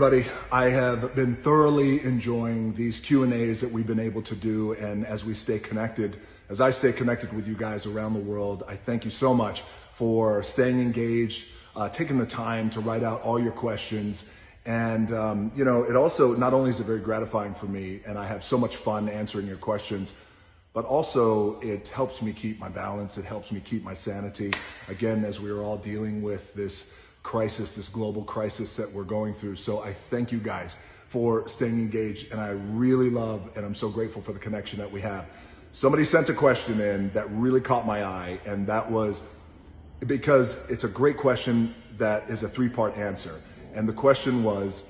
everybody. I have been thoroughly enjoying these Q&As that we've been able to do, and as we stay connected, as I stay connected with you guys around the world, I thank you so much for staying engaged, taking the time to write out all your questions. And, it also, not only is it very gratifying for me, and I have so much fun answering your questions, but also it helps me keep my balance. It helps me keep my sanity. Again, as we are all dealing with this crisis, this global crisis that we're going through. So I thank you guys for staying engaged, and I really love, and I'm so grateful for the connection that we have. Somebody sent a question in that really caught my eye, and that was because it's a great question that is a three-part answer. And the question was,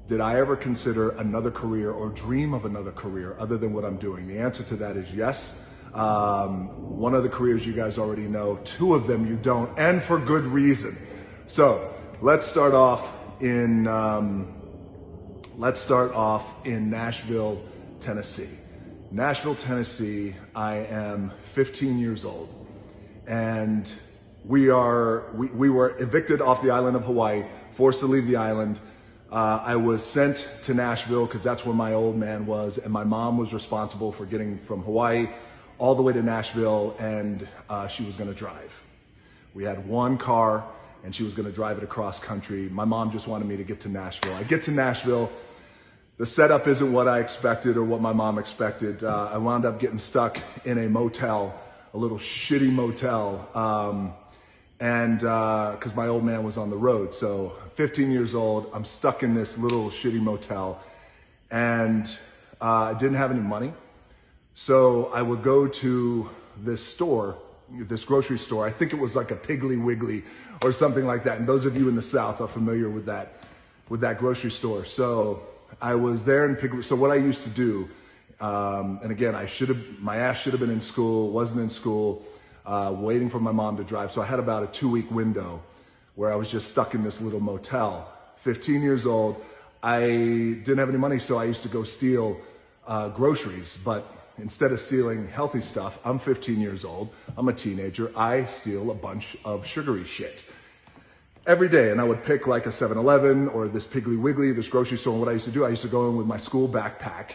did I ever consider another career or dream of another career other than what I'm doing? The answer to that is yes. One of the careers you guys already know, two of them you don't, and for good reason. So let's start off in Nashville, Tennessee. Nashville, Tennessee. I am 15 years old, and we were evicted off the island of Hawaii, forced to leave the island. I was sent to Nashville because that's where my old man was, and my mom was responsible for getting from Hawaii all the way to Nashville, and she was going to drive. We had one car, and she was going to drive it across country. My mom just wanted me to get to Nashville. I get to Nashville. The setup isn't what I expected or what my mom expected. I wound up getting stuck in a motel, a little shitty motel, because my old man was on the road. So 15 years old, I'm stuck in this little shitty motel, and I didn't have any money. So I would go to this store, this grocery store. I think it was like a Piggly Wiggly or something like that. And those of you in the South are familiar with that grocery store. So I was there in Piggly. So what I used to do, and again, my ass should have been in school, wasn't in school, waiting for my mom to drive. So I had about a 2-week window where I was just stuck in this little motel. 15 years old. I didn't have any money, so I used to go steal groceries, but instead of stealing healthy stuff, I'm 15 years old, I'm a teenager, I steal a bunch of sugary shit every day. And I would pick like a 7-Eleven or this Piggly Wiggly, this grocery store. And what I used to do, I used to go in with my school backpack,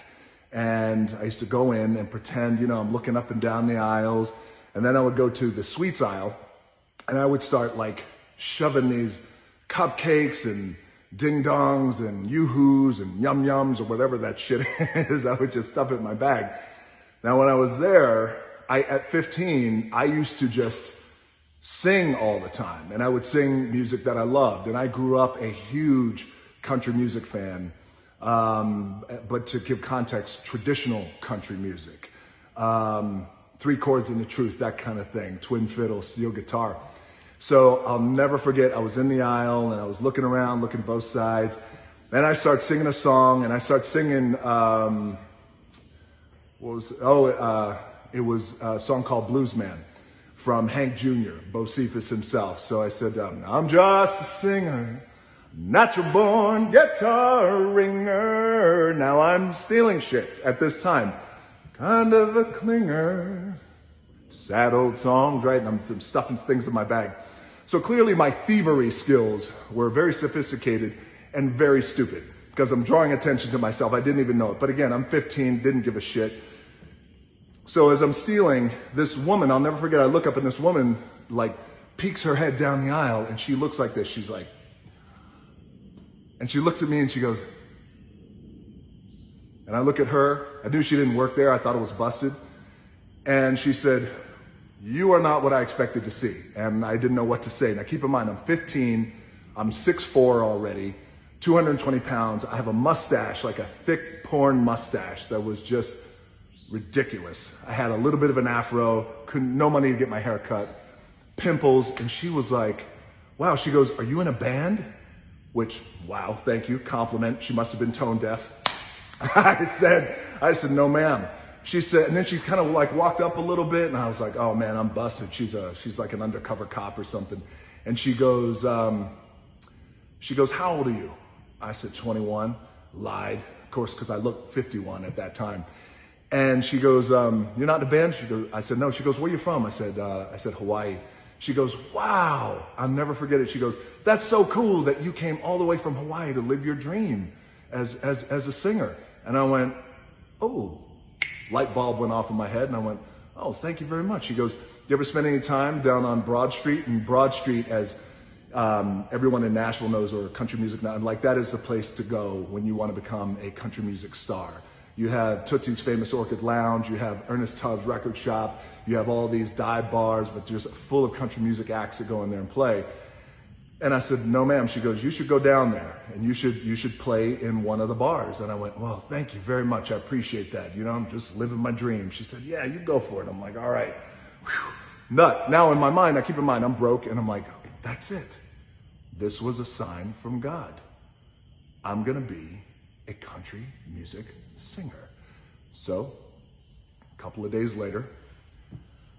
and I used to go in and pretend, I'm looking up and down the aisles. And then I would go to the sweets aisle, and I would start like shoving these cupcakes and ding dongs and yoo-hoos and yum yums or whatever that shit is. I would just stuff it in my bag. Now, when I was there, at 15, I used to just sing all the time, and I would sing music that I loved. And I grew up a huge country music fan, but to give context, traditional country music. 3 chords and the truth, that kind of thing, twin fiddle, steel guitar. So I'll never forget, I was in the aisle, and I was looking around, looking both sides. Then I start singing a song, and I start singing, it was a song called Blues Man from Hank Jr., Bocephus himself. So I said, I'm just a singer, natural born guitar ringer. Now I'm stealing shit at this time. Kind of a clinger. Sad old songs, right? And I'm stuffing things in my bag. So clearly my thievery skills were very sophisticated and very stupid because I'm drawing attention to myself. I didn't even know it. But again, I'm 15, didn't give a shit. So as I'm stealing, this woman, I'll never forget, I look up and this woman like peeks her head down the aisle, and she looks like this. She's like, and she looks at me and she goes, and I look at her. I knew she didn't work there. I thought it was busted. And she said, you are not what I expected to see. And I didn't know what to say. Now keep in mind, I'm 15, I'm 6'4" already, 220 pounds. I have a mustache, like a thick porn mustache that was just ridiculous. I had a little bit of an afro, no money to get my hair cut, pimples. And she was like, wow, she goes, are you in a band? Which, wow, thank you, compliment. She must have been tone deaf. I said, no ma'am. She said, and then she kind of like walked up a little bit, and I was like, oh man, I'm busted. She's like an undercover cop or something. And she goes, how old are you? I said, 21. Lied, of course, because I looked 51 at that time. And she goes, you're not in a band? I said, no. She goes, where are you from? I said, Hawaii. She goes, wow, I'll never forget it. She goes, that's so cool that you came all the way from Hawaii to live your dream as a singer. And I went, oh, light bulb went off in my head, and I went, oh, thank you very much. She goes, you ever spend any time down on Broad Street? And Broad Street, as everyone in Nashville knows, or country music now, like that is the place to go when you want to become a country music star. You have Tootsie's Famous Orchid Lounge, you have Ernest Tubbs Record Shop, you have all these dive bars, but just full of country music acts that go in there and play. And I said, no ma'am. She goes, you should go down there and you should play in one of the bars. And I went, well, thank you very much. I appreciate that. You know, I'm just living my dream. She said, yeah, you go for it. I'm like, all right. Whew. Nut. Now in my mind, I keep in mind, I'm broke, and I'm like, that's it. This was a sign from God. I'm going to be a country music singer. So a couple of days later,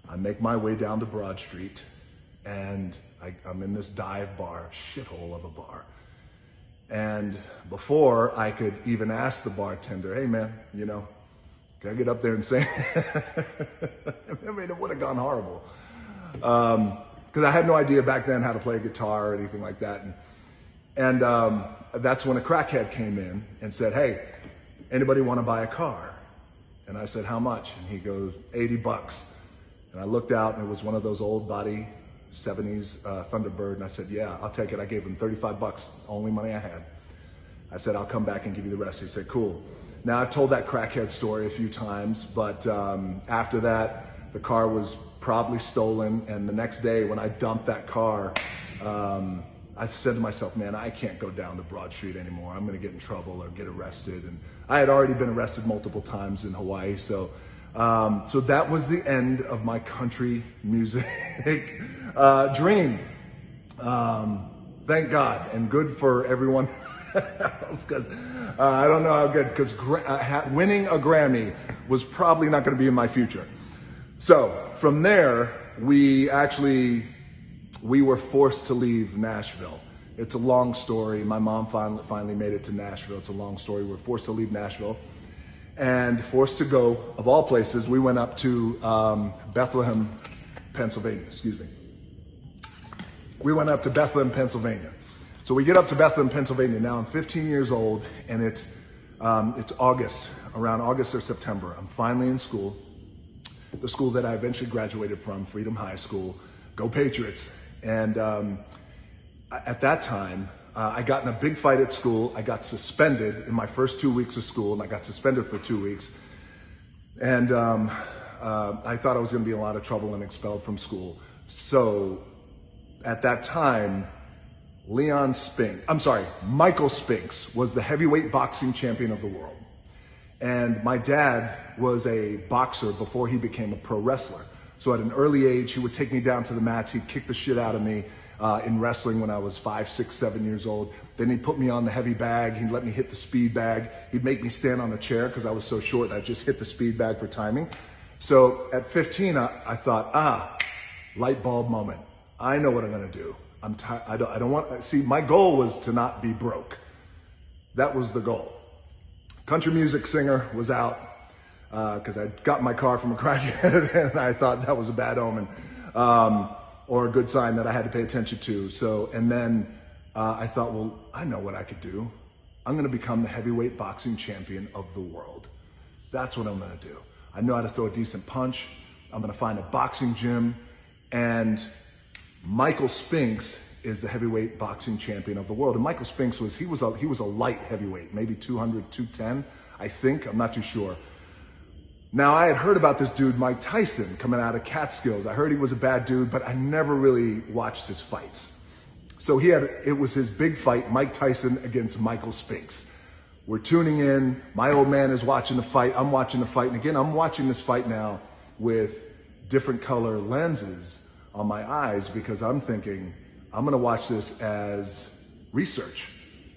I make my way down to Broad Street, and I'm in this dive bar, shithole of a bar. And before I could even ask the bartender, hey man, you know, can I get up there and sing? I mean, it would have gone horrible. Because I had no idea back then how to play a guitar or anything like that. And that's when a crackhead came in and said, hey, anybody want to buy a car? And I said, how much? And he goes, $80. And I looked out, and it was one of those old body 70s Thunderbird. And I said, yeah, I'll take it. I gave him $35, only money I had. I said, I'll come back and give you the rest. He said, cool. Now, I've told that crackhead story a few times, but after that, the car was probably stolen. And the next day when I dumped that car, I said to myself, man, I can't go down to Broad Street anymore. I'm going to get in trouble or get arrested. And I had already been arrested multiple times in Hawaii. So that was the end of my country music dream. Thank God, and good for everyone else, because I don't know how good, because winning a Grammy was probably not going to be in my future. So from there, we were forced to leave Nashville. It's a long story. My mom finally made it to Nashville. It's a long story. We were forced to leave Nashville and forced to go, of all places, we went up to Bethlehem, Pennsylvania, excuse me. We went up to Bethlehem, Pennsylvania. So we get up to Bethlehem, Pennsylvania. Now I'm 15 years old, and it's August, around August or September. I'm finally in school, the school that I eventually graduated from, Freedom High School. Go Patriots. And at that time, I got in a big fight at school. I got suspended in my first 2 weeks of school, and I got suspended for 2 weeks. And I thought I was going to be in a lot of trouble and expelled from school. So at that time, Michael Spinks was the heavyweight boxing champion of the world. And my dad was a boxer before he became a pro wrestler. So at an early age, he would take me down to the mats. He'd kick the shit out of me in wrestling when I was 5, 6, 7 years old. Then he'd put me on the heavy bag. He'd let me hit the speed bag. He'd make me stand on a chair because I was so short. I'd just hit the speed bag for timing. So at 15, I thought, light bulb moment. I know what I'm going to do. I don't want, see, my goal was to not be broke. That was the goal. Country music singer was out. Because I got my car from a crackhead, and I thought that was a bad omen, or a good sign that I had to pay attention to. So, and then I thought, well, I know what I could do. I'm going to become the heavyweight boxing champion of the world. That's what I'm going to do. I know how to throw a decent punch. I'm going to find a boxing gym, and Michael Spinks is the heavyweight boxing champion of the world. And Michael Spinks was a light heavyweight, maybe 200, 210, I think. I'm not too sure. Now, I had heard about this dude, Mike Tyson, coming out of Catskills. I heard he was a bad dude, but I never really watched his fights. So it was his big fight, Mike Tyson against Michael Spinks. We're tuning in. My old man is watching the fight. I'm watching the fight. And again, I'm watching this fight now with different color lenses on my eyes, because I'm thinking, I'm going to watch this as research,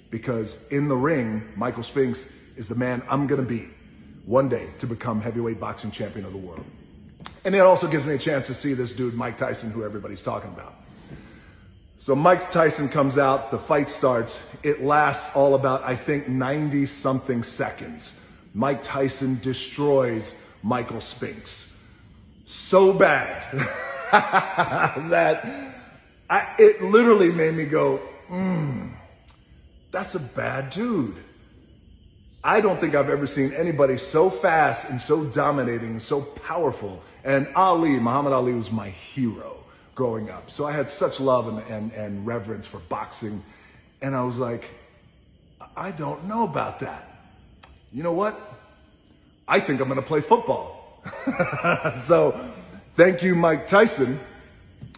because in the ring, Michael Spinks is the man I'm going to beat one day to become heavyweight boxing champion of the world. And it also gives me a chance to see this dude, Mike Tyson, who everybody's talking about. So Mike Tyson comes out, the fight starts. It lasts all about, I think, 90 something seconds. Mike Tyson destroys Michael Spinks. So bad it literally made me go, that's a bad dude. I don't think I've ever seen anybody so fast and so dominating and so powerful. And Muhammad Ali was my hero growing up. So I had such love and reverence for boxing. And I was like, I don't know about that. You know what? I think I'm gonna play football. So thank you, Mike Tyson,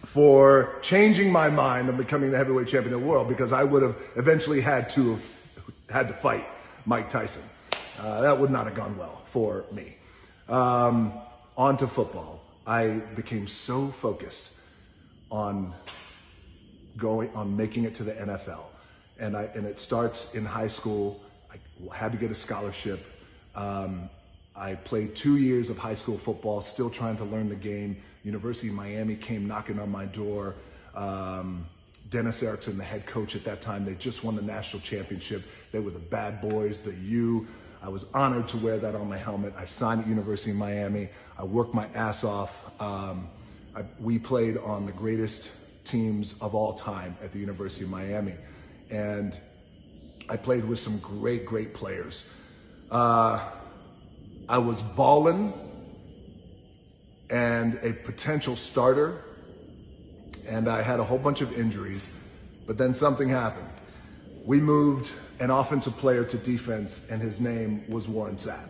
for changing my mind on becoming the heavyweight champion of the world, because I would have eventually had to fight Mike Tyson. That would not have gone well for me. On to football. I became so focused on making it to the NFL. And it starts in high school. I had to get a scholarship. I played 2 years of high school football, still trying to learn the game. University of Miami came knocking on my door. Dennis Erickson, the head coach at that time, they just won the national championship. They were the bad boys, the U. I was honored to wear that on my helmet. I signed at University of Miami. I worked my ass off. We played on the greatest teams of all time at the University of Miami. And I played with some great, great players. I was ballin' and a potential starter, and I had a whole bunch of injuries, but then something happened. We moved an offensive player to defense, and his name was Warren Sapp.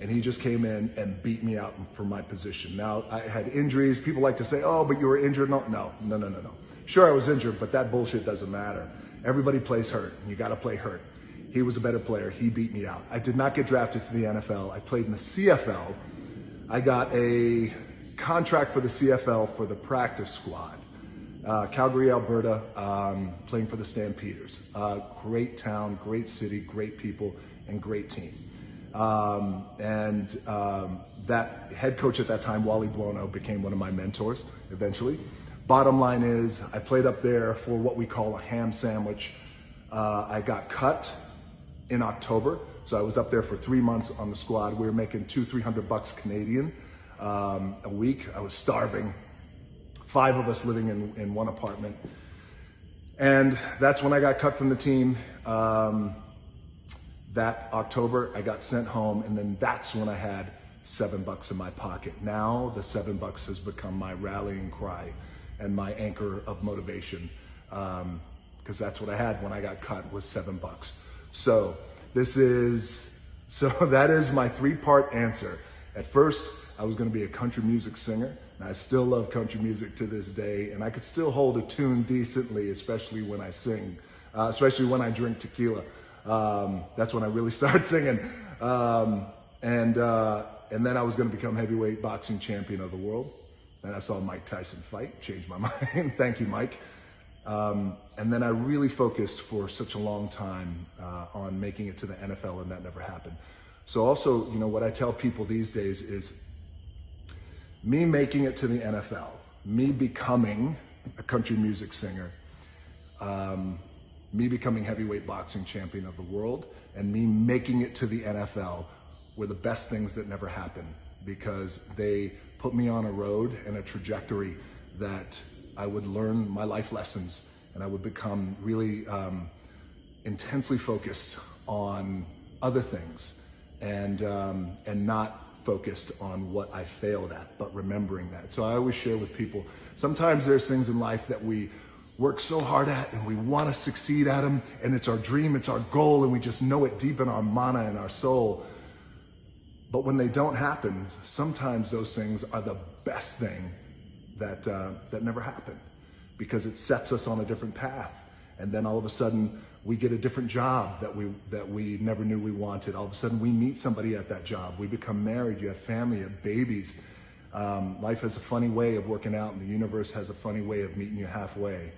And he just came in and beat me out for my position. Now, I had injuries. People like to say, oh, but you were injured. No. Sure, I was injured, but that bullshit doesn't matter. Everybody plays hurt, and you gotta play hurt. He was a better player. He beat me out. I did not get drafted to the NFL. I played in the CFL. I got a contract for the CFL for the practice squad. Calgary, Alberta, playing for the Stampeders. Great town, great city, great people, and great team. That head coach at that time, Wally Buono, became one of my mentors eventually. Bottom line is, I played up there for what we call a ham sandwich. I got cut in October, so I was up there for 3 months on the squad. We were making $200-300 Canadian a week. I was starving. 5 of us living in one apartment. And that's when I got cut from the team. That October, I got sent home, and then that's when I had $7 in my pocket. Now the $7 has become my rallying cry and my anchor of motivation, because that's what I had when I got cut, was $7. So that is my 3-part answer. At first, I was gonna be a country music singer, and I still love country music to this day, and I could still hold a tune decently, especially when I sing, especially when I drink tequila. That's when I really start singing. And then I was gonna become heavyweight boxing champion of the world. Then I saw Mike Tyson fight, changed my mind. Thank you, Mike. And then I really focused for such a long time on making it to the NFL, and that never happened. So also, what I tell people these days is, me making it to the NFL, me becoming a country music singer, me becoming heavyweight boxing champion of the world, and me making it to the NFL were the best things that never happened, because they put me on a road and a trajectory that I would learn my life lessons, and I would become really intensely focused on other things, and not focused on what I failed at, but remembering that. So I always share with people, sometimes there's things in life that we work so hard at and we want to succeed at them, and it's our dream, it's our goal, and we just know it deep in our mana and our soul. But when they don't happen, sometimes those things are the best thing that never happened, because it sets us on a different path. And then all of a sudden we get a different job that we never knew we wanted. All of a sudden we meet somebody at that job. We become married, you have family, you have babies. Life has a funny way of working out, and the universe has a funny way of meeting you halfway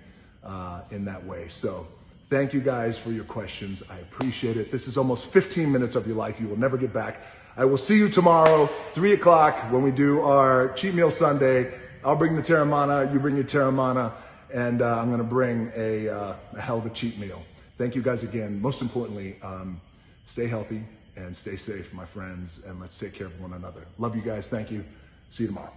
in that way. So thank you guys for your questions. I appreciate it. This is almost 15 minutes of your life you will never get back. I will see you tomorrow, 3 o'clock, when we do our cheat meal Sunday. I'll bring the terramana, you bring your terramana, and I'm gonna bring a hell of a cheat meal. Thank you guys again. Most importantly, stay healthy and stay safe, my friends, and let's take care of one another. Love you guys. Thank you. See you tomorrow.